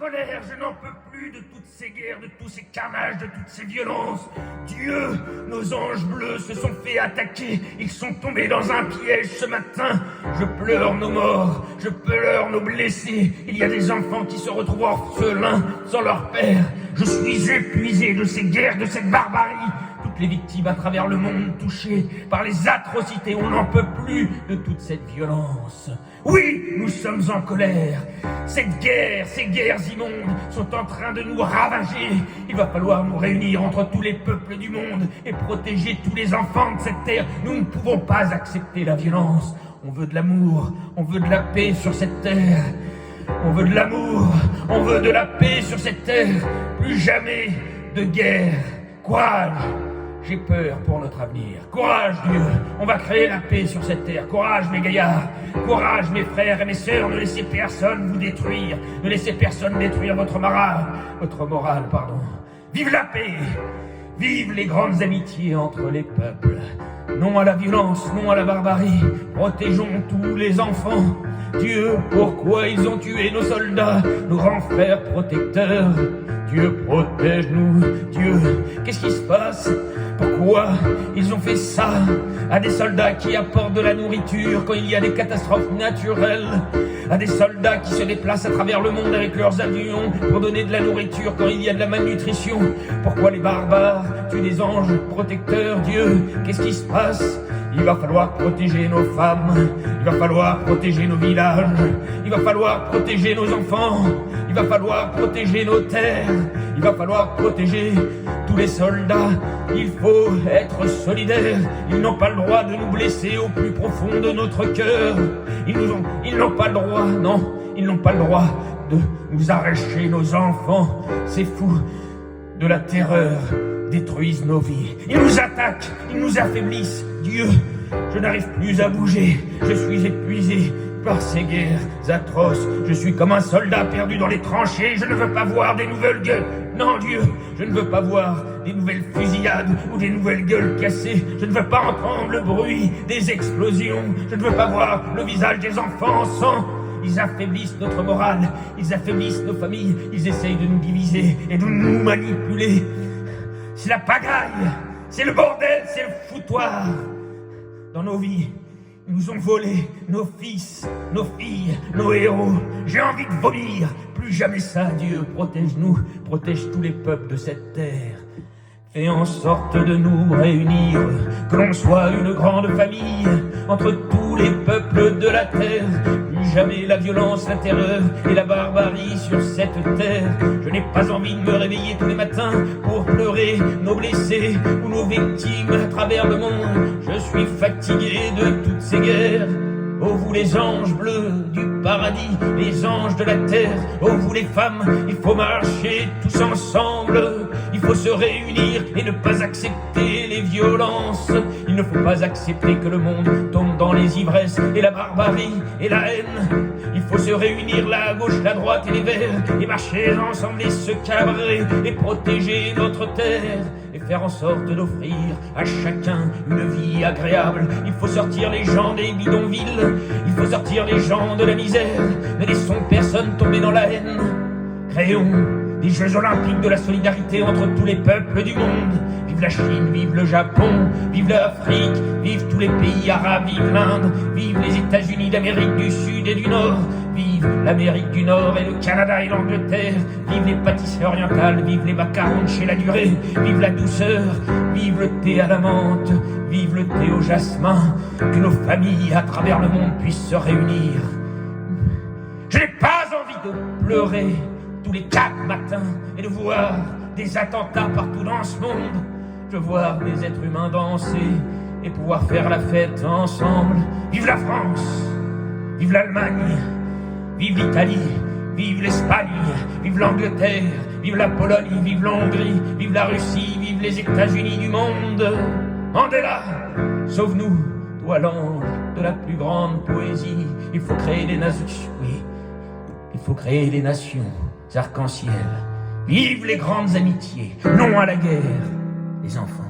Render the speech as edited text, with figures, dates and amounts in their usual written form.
colère, je n'en peux plus de toutes ces guerres, de tous ces carnages, de toutes ces violences. Dieu, nos anges bleus se sont fait attaquer, ils sont tombés dans un piège ce matin. Je pleure nos morts, je pleure nos blessés. Il y a des enfants qui se retrouvent orphelins sans leur père. Je suis épuisé de ces guerres, de cette barbarie. Toutes les victimes à travers le monde touchées par les atrocités, on n'en peut plus de toute cette violence. Oui, nous sommes en colère. Cette guerre, ces guerres immondes sont en train de nous ravager. Il va falloir nous réunir entre tous les peuples du monde et protéger tous les enfants de cette terre. Nous ne pouvons pas accepter la violence. On veut de l'amour, on veut de la paix sur cette terre. On veut de l'amour, on veut de la paix sur cette terre. Plus jamais de guerre. Courage! J'ai peur pour notre avenir. Courage, Dieu, on va créer la paix sur cette terre. Courage, mes gaillards. Courage, mes frères et mes sœurs, ne laissez personne vous détruire. Ne laissez personne détruire votre morale. Vive la paix. Vive les grandes amitiés entre les peuples. Non à la violence, non à la barbarie. Protégeons tous les enfants. Dieu, pourquoi ils ont tué nos soldats, nos grands frères protecteurs? Dieu, protège-nous. Dieu, qu'est-ce qui se passe? Pourquoi ils ont fait ça à des soldats qui apportent de la nourriture quand il y a des catastrophes naturelles, à des soldats qui se déplacent à travers le monde avec leurs avions pour donner de la nourriture quand il y a de la malnutrition? Pourquoi les barbares tuent des anges protecteurs? Dieu, qu'est-ce qui se passe? Il va falloir protéger nos femmes, il va falloir protéger nos villages, il va falloir protéger nos enfants, il va falloir protéger nos terres, il va falloir protéger tous les soldats. Il faut être solidaires, ils n'ont pas le droit de nous blesser au plus profond de notre cœur. Ils n'ont pas le droit, non, ils n'ont pas le droit de nous arracher nos enfants. C'est fou, de la terreur détruisent nos vies. Ils nous attaquent, ils nous affaiblissent. Dieu, je n'arrive plus à bouger, je suis épuisé par ces guerres atroces. Je suis comme un soldat perdu dans les tranchées, je ne veux pas voir des nouvelles gueules. Non, Dieu, je ne veux pas voir des nouvelles fusillades ou des nouvelles gueules cassées. Je ne veux pas entendre le bruit des explosions. Je ne veux pas voir le visage des enfants en sang. Ils affaiblissent notre morale, ils affaiblissent nos familles, ils essayent de nous diviser et de nous manipuler. C'est la pagaille, c'est le bordel, c'est le foutoir. Dans nos vies, ils nous ont volé nos fils, nos filles, nos héros. J'ai envie de vomir. Plus jamais ça, Dieu, protège-nous, protège tous les peuples de cette terre. Fais en sorte de nous réunir, que l'on soit une grande famille, entre tous les peuples de la terre. Plus jamais la violence, la terreur et la barbarie sur cette terre. Je n'ai pas envie de me réveiller tous les matins pour pleurer nos blessés ou nos victimes à travers le monde. Je suis fatigué de toutes ces guerres. Oh vous les anges bleus du paradis, les anges de la terre, oh vous les femmes, il faut marcher tous ensemble, il faut se réunir et ne pas accepter les violences. Il ne faut pas accepter que le monde tombe dans les ivresses et la barbarie et la haine. Il faut se réunir la gauche, la droite et les verts et marcher ensemble et se cabrer et protéger notre terre et faire en sorte d'offrir à chacun une vie agréable. Il faut sortir les gens des bidonvilles, il faut sortir les gens de la misère. Ne laissons personne tomber dans la haine. Créons des Jeux Olympiques de la solidarité entre tous les peuples du monde. Vive la Chine, vive le Japon, vive l'Afrique, vive tous les pays arabes, vive l'Inde, vive les États-Unis d'Amérique du Sud et du Nord, vive l'Amérique du Nord et le Canada et l'Angleterre, vive les pâtisseries orientales, vive les macarons de chez La Durée, vive la douceur, vive le thé à la menthe, vive le thé au jasmin, que nos familles à travers le monde puissent se réunir. Je n'ai pas envie de pleurer tous les 4 matins et de voir des attentats partout dans ce monde. Je veux voir des êtres humains danser et pouvoir faire la fête ensemble. Vive la France, vive l'Allemagne, vive l'Italie, vive l'Espagne, vive l'Angleterre, vive la Pologne, vive l'Hongrie, vive la Russie, vive les États-Unis du monde. Mandela, sauve-nous, toi l'ange de la plus grande poésie. Il faut créer des nations, oui, il faut créer des nations arc-en-ciel. Vive les grandes amitiés, non à la guerre, les enfants.